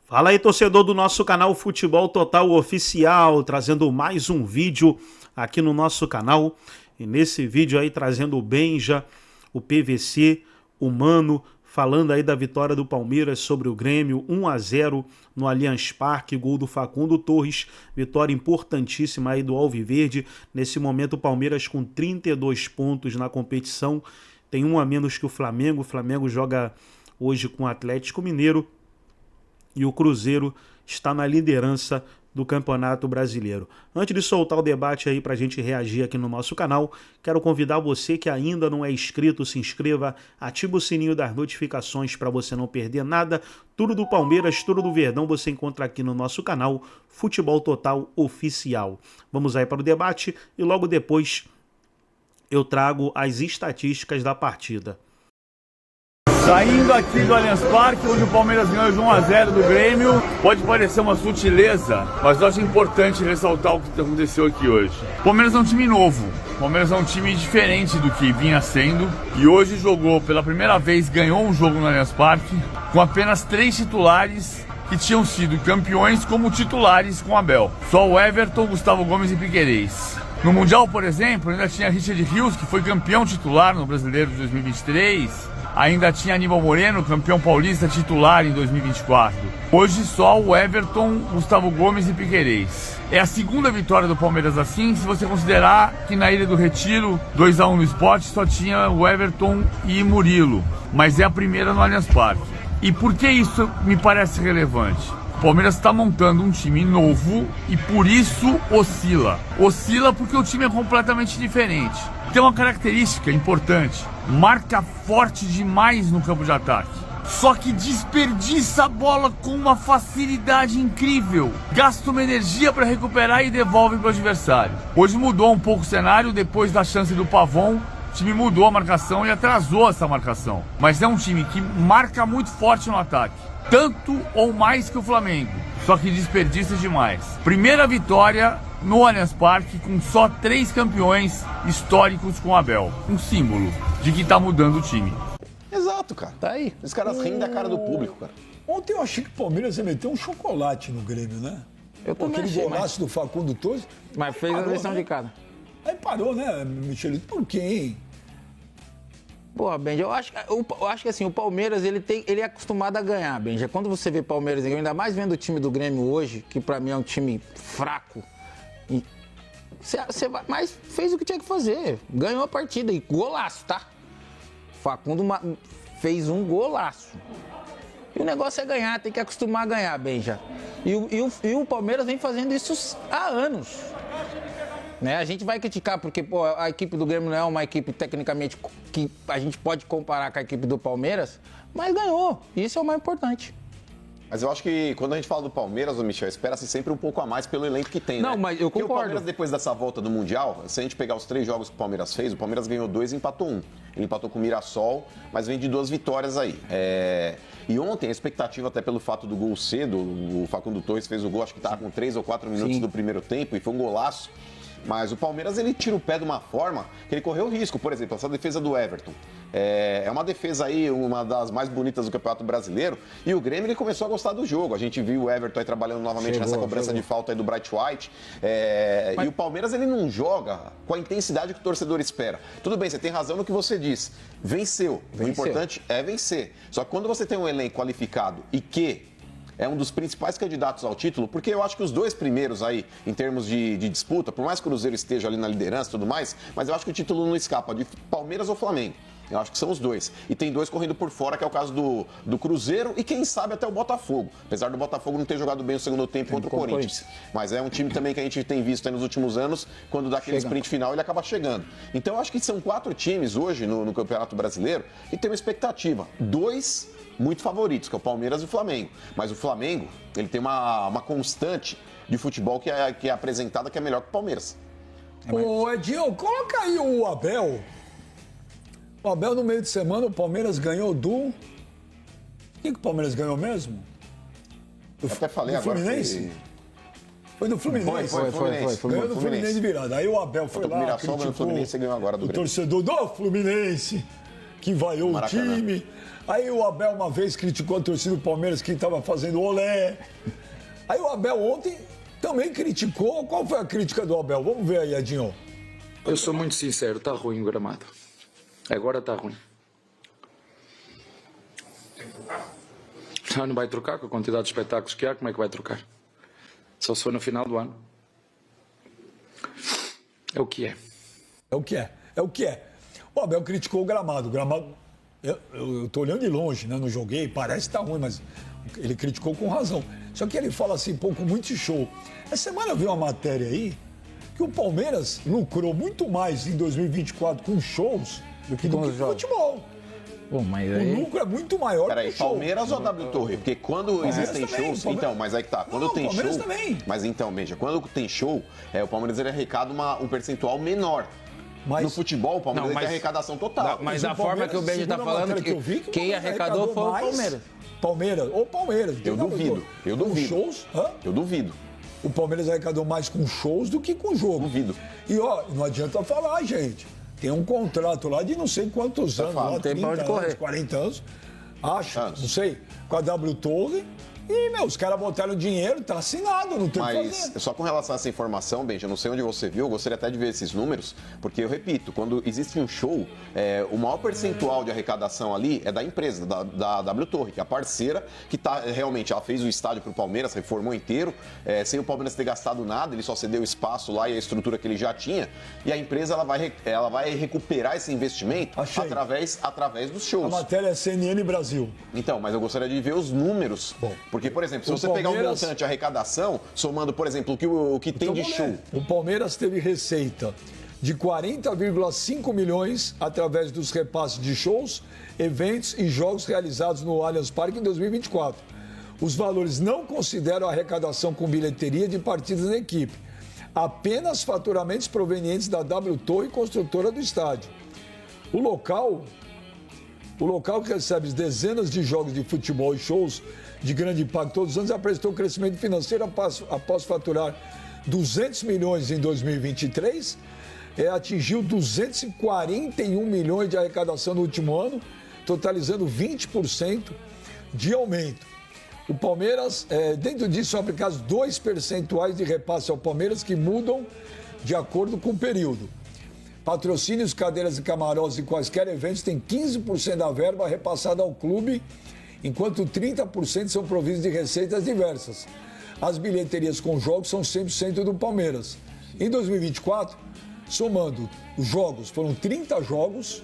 Fala aí, torcedor do nosso canal Futebol Total Oficial, trazendo mais um vídeo aqui no nosso canal. E nesse vídeo aí trazendo o Benja, o PVC, o Mano, falando aí da vitória do Palmeiras sobre o Grêmio, 1-0 no Allianz Parque, gol do Facundo Torres, vitória importantíssima aí do Alviverde. Nesse momento o Palmeiras com 32 pontos na competição, tem um a menos que o Flamengo joga hoje com o Atlético Mineiro e o Cruzeiro está na liderança do Campeonato Brasileiro. Antes de soltar o debate aí para a gente reagir aqui no nosso canal, quero convidar você que ainda não é inscrito, se inscreva, ativa o sininho das notificações para você não perder nada. Tudo do Palmeiras, tudo do Verdão você encontra aqui no nosso canal Futebol Total Oficial. Vamos aí para o debate e logo depois eu trago as estatísticas da partida. Saindo aqui do Allianz Parque, onde o Palmeiras ganhou de 1-0 do Grêmio, pode parecer uma sutileza, mas eu acho importante ressaltar o que aconteceu aqui hoje. O Palmeiras é um time novo, o Palmeiras é um time diferente do que vinha sendo, e hoje jogou pela primeira vez, ganhou um jogo no Allianz Parque, com apenas 3 titulares que tinham sido campeões como titulares com Abel. Só o Everton, Gustavo Gomes e Piquerez. No Mundial, por exemplo, ainda tinha Richard Rios, que foi campeão titular no Brasileiro de 2023, ainda tinha Aníbal Moreno, campeão paulista titular em 2024. Hoje só o Everton, Gustavo Gomes e Piquerez. É a segunda vitória do Palmeiras assim, se você considerar que na Ilha do Retiro, 2-1 no Sport, só tinha o Everton e Murilo. Mas é a primeira no Allianz Parque. E por que isso me parece relevante? O Palmeiras está montando um time novo e por isso oscila. Oscila porque o time é completamente diferente. Tem uma característica importante: marca forte demais no campo de ataque, só que desperdiça a bola com uma facilidade incrível, gasta uma energia para recuperar e devolve para o adversário. Hoje mudou um pouco o cenário depois da chance do Pavon. O time mudou a marcação e atrasou essa marcação, mas é um time que marca muito forte no ataque, tanto ou mais que o Flamengo, só que desperdiça demais. Primeira vitória no Allianz Parque com só 3 campeões históricos com Abel. Um símbolo de que tá mudando o time. Exato, cara. Tá aí. Os caras riem da cara do público, cara. Ontem eu achei que o Palmeiras ia meter um chocolate no Grêmio, né? Eu também aquele achei, golaço do Facundo Torres. Mas fez parou, a lição né? de casa. Aí parou, né, Michelito? Por quê, hein? Pô, Benja, eu acho que assim, o Palmeiras, ele é acostumado a ganhar, Benja. Quando você vê Palmeiras, ainda mais vendo o time do Grêmio hoje, que pra mim é um time fraco, mas fez o que tinha que fazer. Ganhou a partida e golaço, tá? Facundo fez um golaço. E o negócio é ganhar, tem que acostumar a ganhar, Benja. E o Palmeiras vem fazendo isso há anos. Né? A gente vai criticar porque pô, a equipe do Grêmio não é uma equipe tecnicamente que a gente pode comparar com a equipe do Palmeiras, mas ganhou. Isso é o mais importante. Mas eu acho que quando a gente fala do Palmeiras, Michel, espera-se sempre um pouco a mais pelo elenco que tem, né? Não, mas eu Porque concordo. o Palmeiras, depois dessa volta do Mundial, se a gente pegar os 3 jogos que o Palmeiras fez, o Palmeiras ganhou 2 e empatou 1. Ele empatou com o Mirassol, mas vem de 2 vitórias aí. E ontem, a expectativa até pelo fato do gol cedo, o Facundo Torres fez o gol, acho que estava com 3 ou 4 minutos do primeiro tempo, e foi um golaço. Mas o Palmeiras, ele tira o pé de uma forma que ele correu risco. Por exemplo, essa defesa do Everton. É uma defesa aí, uma das mais bonitas do Campeonato Brasileiro. E o Grêmio, ele começou a gostar do jogo. A gente viu o Everton aí trabalhando novamente nessa cobrança de falta aí do Bright White. E o Palmeiras, ele não joga com a intensidade que o torcedor espera. Tudo bem, você tem razão no que você diz. Venceu. O importante é vencer. Só que quando você tem um elenco qualificado e que é um dos principais candidatos ao título, porque eu acho que os 2 primeiros aí, em termos de disputa, por mais que o Cruzeiro esteja ali na liderança e tudo mais, mas eu acho que o título não escapa de Palmeiras ou Flamengo. Eu acho que são os 2. E tem 2 correndo por fora, que é o caso do Cruzeiro e quem sabe até o Botafogo. Apesar do Botafogo não ter jogado bem o segundo tempo contra o Corinthians. Mas é um time também que a gente tem visto aí nos últimos anos, quando dá aquele sprint final ele acaba chegando. Então eu acho que são 4 times hoje no Campeonato Brasileiro que tem uma expectativa. 2 muito favoritos, que é o Palmeiras e o Flamengo. Mas o Flamengo, ele tem uma constante de futebol que é apresentada que é melhor que o Palmeiras. Ô, Edinho, coloca aí o Abel. O Abel, no meio de semana, o Palmeiras ganhou do... Quem que o Palmeiras ganhou mesmo? Eu até falei do agora. Fluminense? Foi do Fluminense. Foi. Ganhou do Fluminense de virada. Aí o Abel foi lá, Mirassol, criticou o Fluminense ganhou agora do o Grêmio. torcedor do Fluminense, que vaiou o Maracanã. time. Aí o Abel uma vez criticou a torcida do Palmeiras que estava fazendo olé. Aí o Abel ontem também criticou. Qual foi a crítica do Abel? Vamos ver aí, Edinho. Eu sou muito sincero, está ruim o gramado. Agora está ruim. Já não vai trocar com a quantidade de espetáculos que há, como é que vai trocar? Só se for no final do ano. É o que é. É o que é. É o que é. O Abel criticou o gramado. O gramado. Eu tô olhando de longe, né? Não joguei, parece que tá ruim, mas ele criticou com razão. Só que ele fala assim, pô, com muito show. Essa semana eu vi uma matéria aí que o Palmeiras lucrou muito mais em 2024 com shows do que com futebol. Pô, mas O aí... lucro é muito maior Peraí, que o show. Palmeiras ou W Torre? Porque quando existem também, shows. Palmeiras- Então, mas aí que tá. Quando Não, tem Palmeiras show. também. Mas então, veja, quando tem show, o Palmeiras ele arrecada um percentual menor. Mas- No futebol, o Palmeiras Não, ele tem mas- arrecadação total. Mas o da forma que o Benji tá segundo a falando, matéria que eu vi, quem o Palmeiras arrecadou foi o mais Palmeiras. Palmeiras. Eu duvido, eu Com duvido. shows, hã? Eu duvido. O Palmeiras arrecadou mais com shows do que com jogo. Duvido. E ó, não adianta falar, gente. Tem um contrato lá de não sei quantos anos, falo, lá, tem 30 pra onde anos, correr. 40 anos. Acho, Anos. não sei, com a W Torre. E, os caras botaram dinheiro, tá assinado, não tem o que Mas fazer. só com relação a essa informação, Benji, eu não sei onde você viu, eu gostaria até de ver esses números, porque eu repito, quando existe um show, o maior percentual de arrecadação ali é da empresa, da W Torre, que é a parceira, que tá realmente, ela fez o estádio pro Palmeiras, reformou inteiro, sem o Palmeiras ter gastado nada, ele só cedeu o espaço lá e a estrutura que ele já tinha, e a empresa ela vai recuperar esse investimento Achei. através dos A shows. matéria é CNN Brasil. Então, mas eu gostaria de ver os números. Bom, Porque, por exemplo, se o você pegar um Palmeiras- montante de arrecadação, somando, por exemplo, o que tem Então, de vamos show. ler. O Palmeiras teve receita de 40,5 milhões através dos repasses de shows, eventos e jogos realizados no Allianz Parque em 2024. Os valores não consideram a arrecadação com bilheteria de partidas da equipe, apenas faturamentos provenientes da W Torre, construtora do estádio. O local que recebe dezenas de jogos de futebol e shows de grande impacto todos os anos apresentou um crescimento financeiro após faturar 200 milhões em 2023, atingiu 241 milhões de arrecadação no último ano, totalizando 20% de aumento. O Palmeiras, dentro disso, são aplicados 2 percentuais de repasse ao Palmeiras que mudam de acordo com o período. Patrocínios, cadeiras e camarotes e quaisquer eventos têm 15% da verba repassada ao clube, enquanto 30% são providos de receitas diversas. As bilheterias com jogos são 100% do Palmeiras. Em 2024, somando os jogos, foram 30 jogos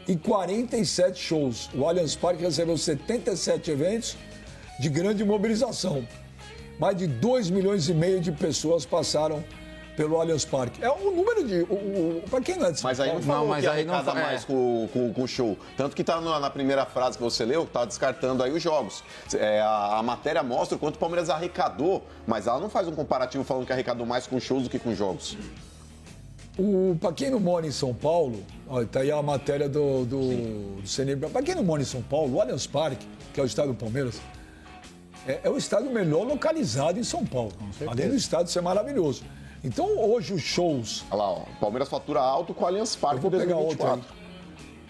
e 47 shows. O Allianz Parque recebeu 77 eventos de grande mobilização. Mais de 2,5 milhões de pessoas passaram pelo Allianz Parque. É um número de... Para quem não é de São Mas aí não Paulo, falou mas que aí não arrecada fa- mais com o show. Tanto que tá na primeira frase que você leu, tá descartando aí os jogos. A matéria mostra o quanto o Palmeiras arrecadou, mas ela não faz um comparativo falando que arrecadou mais com shows do que com jogos. Para quem não mora em São Paulo, ó, tá aí a matéria do CNB. Para quem não mora em São Paulo, o Allianz Parque, que é o estádio do Palmeiras, é o estádio melhor localizado em São Paulo. Além do estádio ser maravilhoso. Então, hoje, os shows. Olha lá, ó, o Palmeiras fatura alto com o Allianz Parque Eu vou em pegar outro 2024.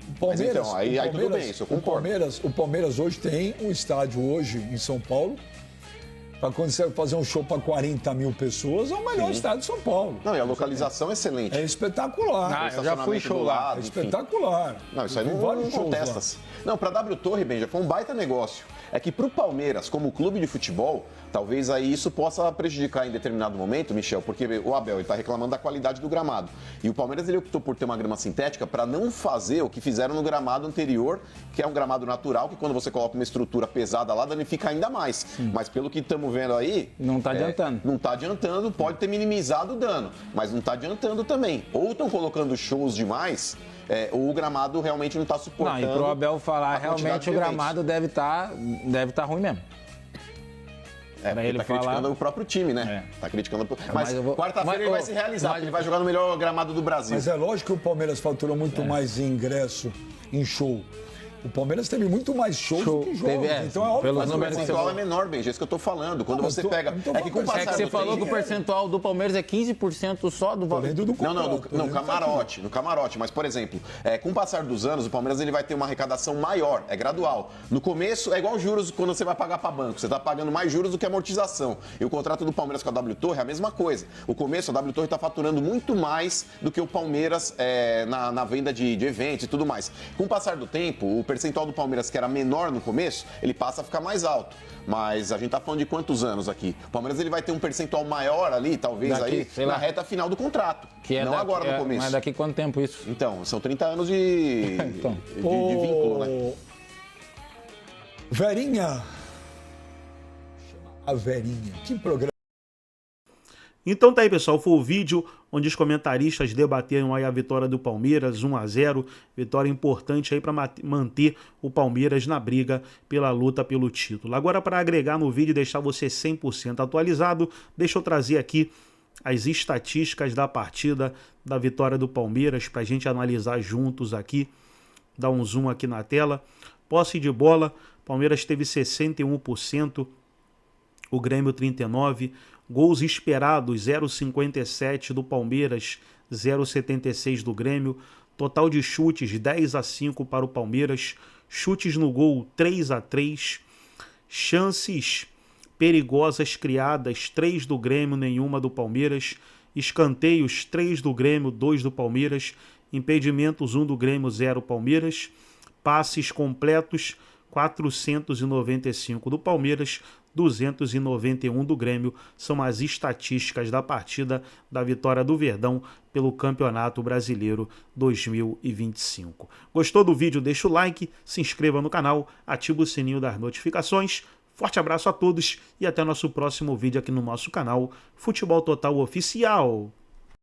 O Palmeiras, Mas então, aí tudo bem, isso eu concordo. O Palmeiras hoje tem um estádio hoje em São Paulo. Para quando você vai fazer um show para 40 mil pessoas, é o melhor estádio de São Paulo. Não, e a localização é excelente. É espetacular. eu já fui show lá. É espetacular. Não, isso aí Tem não vários shows lá. contesta-se. Não, pra W Torre, Benja, foi um baita negócio. É que pro Palmeiras, como clube de futebol, talvez aí isso possa prejudicar em determinado momento, Michel, porque o Abel está reclamando da qualidade do gramado. E o Palmeiras ele optou por ter uma grama sintética para não fazer o que fizeram no gramado anterior, que é um gramado natural, que quando você coloca uma estrutura pesada lá, danifica ainda mais. Mas pelo que estamos vendo aí... Não tá adiantando. Não está adiantando, pode ter minimizado o dano, mas não está adiantando também. Ou estão colocando shows demais... ou o gramado realmente não está Não, suportando. e pro Abel falar, a quantidade realmente de o eventos. gramado deve tá ruim mesmo. Porque ele tá falar- criticando o próprio time, né? Tá criticando. Mas eu vou- quarta-feira mas, ele vai ô, se realizar, mas- porque ele vai jogar no melhor gramado do Brasil. Mas é lógico que o Palmeiras faturou muito mais em ingresso, em show. O Palmeiras teve muito mais shows do que jogos. Então é óbvio Mas o percentual é menor, Benja, é isso que eu tô falando. Quando você pega... É que com o passar É que você falou que o percentual do Palmeiras é 15% só do valor. Não, camarote. No camarote. Mas, por exemplo, com o passar dos anos, o Palmeiras ele vai ter uma arrecadação maior. É gradual. No começo, é igual juros quando você vai pagar para banco. Você está pagando mais juros do que amortização. E o contrato do Palmeiras com a W Torre é a mesma coisa. O começo, a W Torre está faturando muito mais do que o Palmeiras na venda de eventos e tudo mais. Com o passar do tempo, o percentual do Palmeiras, que era menor no começo, ele passa a ficar mais alto. Mas a gente tá falando de quantos anos aqui? O Palmeiras ele vai ter um percentual maior ali, talvez, daqui, aí, na reta final do contrato. Que é não agora no começo. Mas daqui quanto tempo isso? Então, são 30 anos de vínculo, né? Verinha. A Verinha. Que programa. Então tá aí, pessoal, foi o vídeo onde os comentaristas debateram aí a vitória do Palmeiras, 1-0, vitória importante aí para manter o Palmeiras na briga pela luta pelo título. Agora, para agregar no vídeo e deixar você 100% atualizado, deixa eu trazer aqui as estatísticas da partida da vitória do Palmeiras para a gente analisar juntos aqui. Dá um zoom aqui na tela. Posse de bola, Palmeiras teve 61%, o Grêmio 39%. Gols esperados, 0,57 do Palmeiras, 0,76 do Grêmio. Total de chutes, 10-5 para o Palmeiras. Chutes no gol, 3-3. Chances perigosas criadas, 3 do Grêmio, nenhuma do Palmeiras. Escanteios, 3 do Grêmio, 2 do Palmeiras. Impedimentos, 1 do Grêmio, 0 Palmeiras. Passes completos, 495 do Palmeiras, 291 do Grêmio. São as estatísticas da partida da vitória do Verdão pelo Campeonato Brasileiro 2025. Gostou do vídeo? Deixa o like, se inscreva no canal, ativa o sininho das notificações. Forte abraço a todos e até nosso próximo vídeo aqui no nosso canal Futebol Total Oficial.